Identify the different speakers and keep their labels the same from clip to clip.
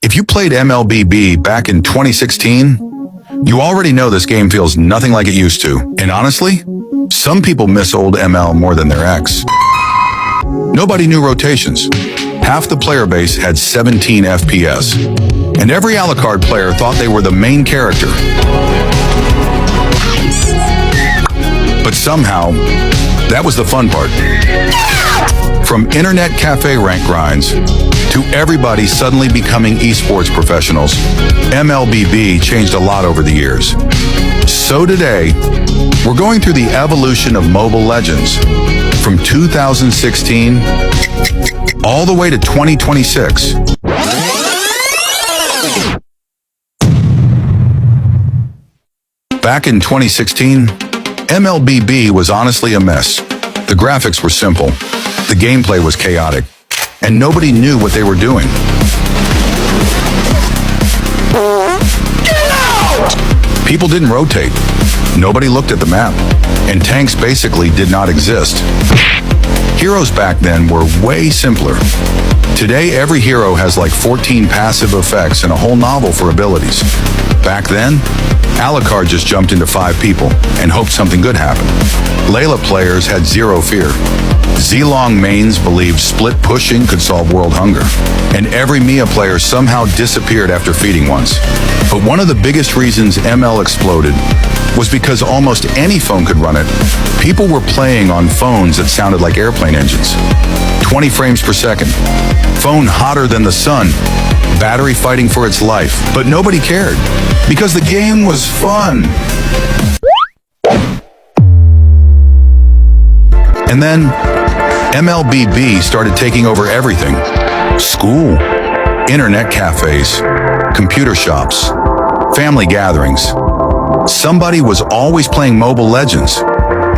Speaker 1: If you played MLBB back in 2016, you already know this game feels nothing like it used to. And honestly, some people miss old ML more than their ex. Nobody knew rotations. Half the player base had 17 FPS. And every Alucard player thought they were the main character. But somehow, that was the fun part. From internet cafe rank grinds to everybody suddenly becoming esports professionals, MLBB changed a lot over the years. So today, we're going through the evolution of Mobile Legends from 2016 all the way to 2026. Back in 2016, MLBB was honestly a mess. The graphics were simple, the gameplay was chaotic, and nobody knew what they were doing. Get out! People didn't rotate, nobody looked at the map, and tanks basically did not exist. Heroes back then were way simpler. Today, every hero has like 14 passive effects and a whole novel for abilities. Back then, Alucard just jumped into 5 people and hoped something good happened. Layla players had zero fear. Z-Long mains believed split pushing could solve world hunger. And every Mia player somehow disappeared after feeding once. But one of the biggest reasons ML exploded was because almost any phone could run it. People were playing on phones that sounded like airplane engines. 20 frames per second. Phone hotter than the sun. Battery fighting for its life. But nobody cared, because the game was fun. And then, MLBB started taking over everything. School, internet cafes, computer shops, family gatherings. Somebody was always playing Mobile Legends.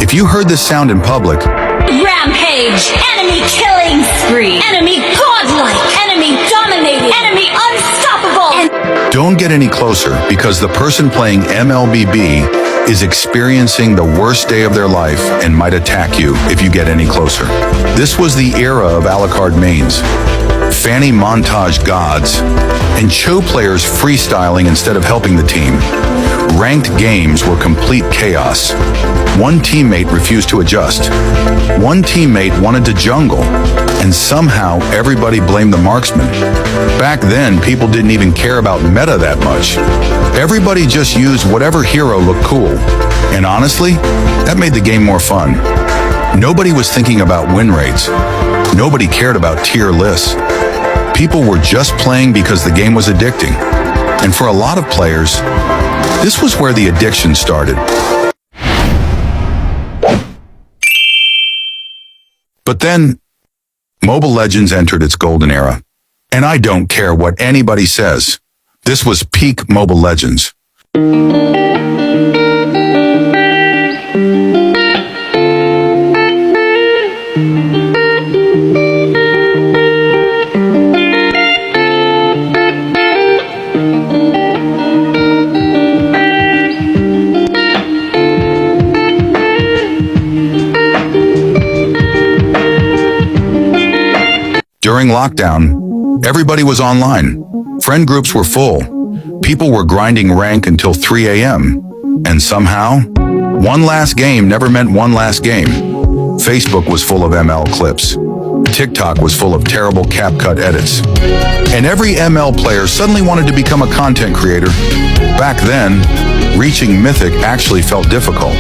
Speaker 1: If you heard this sound in public,
Speaker 2: rampage, enemy killing spree, enemy godlike, enemy dominating, enemy unstoppable.
Speaker 1: Don't get any closer, because the person playing MLBB is experiencing the worst day of their life and might attack you if you get any closer. This was the era of Alucard mains, Fanny montage gods, and Cho players freestyling instead of helping the team. Ranked games were complete chaos. One teammate refused to adjust. One teammate wanted to jungle, and somehow everybody blamed the marksman. Back then, people didn't even care about meta that much. Everybody just used whatever hero looked cool. And honestly, that made the game more fun. Nobody was thinking about win rates. Nobody cared about tier lists. People were just playing because the game was addicting. And for a lot of players, this was where the addiction started. But then, Mobile Legends entered its golden era. And I don't care what anybody says. This was peak Mobile Legends. During lockdown, everybody was online. Friend groups were full. People were grinding rank until 3 a.m. And somehow, one last game never meant one last game. Facebook was full of ML clips. TikTok was full of terrible CapCut edits. And every ML player suddenly wanted to become a content creator. Back then, reaching Mythic actually felt difficult.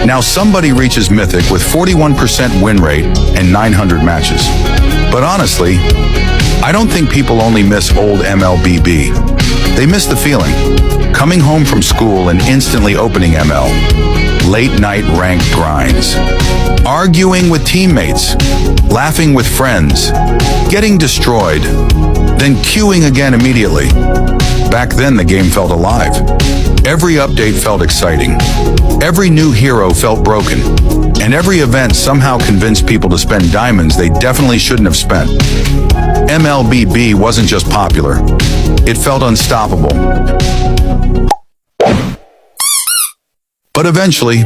Speaker 1: Now somebody reaches Mythic with 41% win rate and 900 matches. But honestly, I don't think people only miss old MLBB. They miss the feeling. Coming home from school and instantly opening ML. Late night ranked grinds. Arguing with teammates. Laughing with friends. Getting destroyed. Then queuing again immediately. Back then the game felt alive. Every update felt exciting. Every new hero felt broken. And every event somehow convinced people to spend diamonds they definitely shouldn't have spent. MLBB wasn't just popular. It felt unstoppable. But eventually,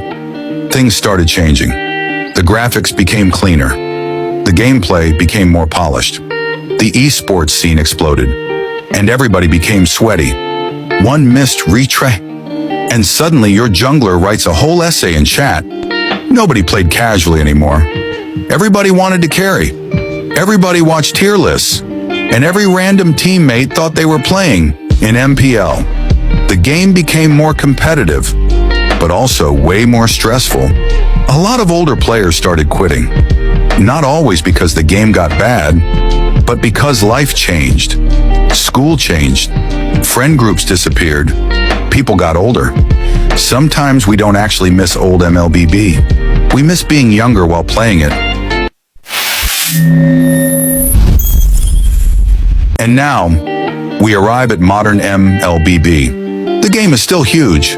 Speaker 1: things started changing. The graphics became cleaner. The gameplay became more polished. The esports scene exploded. and everybody became sweaty. One missed retry, and suddenly your jungler writes a whole essay in chat. Nobody played casually anymore. Everybody wanted to carry. Everybody watched tier lists, and every random teammate thought they were playing in MPL. The game became more competitive, but also way more stressful. A lot of older players started quitting. Not always because the game got bad, but because life changed. School changed. Friend groups disappeared. People got older. Sometimes we don't actually miss old MLBB. We miss being younger while playing it. And now, we arrive at modern MLBB. The game is still huge.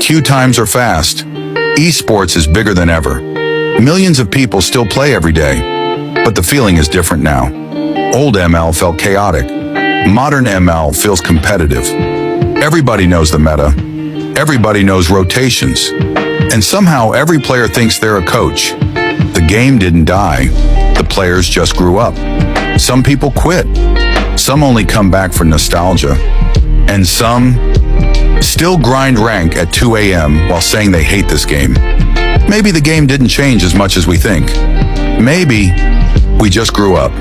Speaker 1: Queue times are fast. Esports is bigger than ever. Millions of people still play every day. But the feeling is different now. Old ML felt chaotic. Modern ML feels competitive. Everybody knows the meta. Everybody knows rotations. And somehow every player thinks they're a coach. The game didn't die. The players just grew up. Some people quit. Some only come back for nostalgia. And some still grind rank at 2 a.m. while saying they hate this game. Maybe the game didn't change as much as we think. Maybe we just grew up.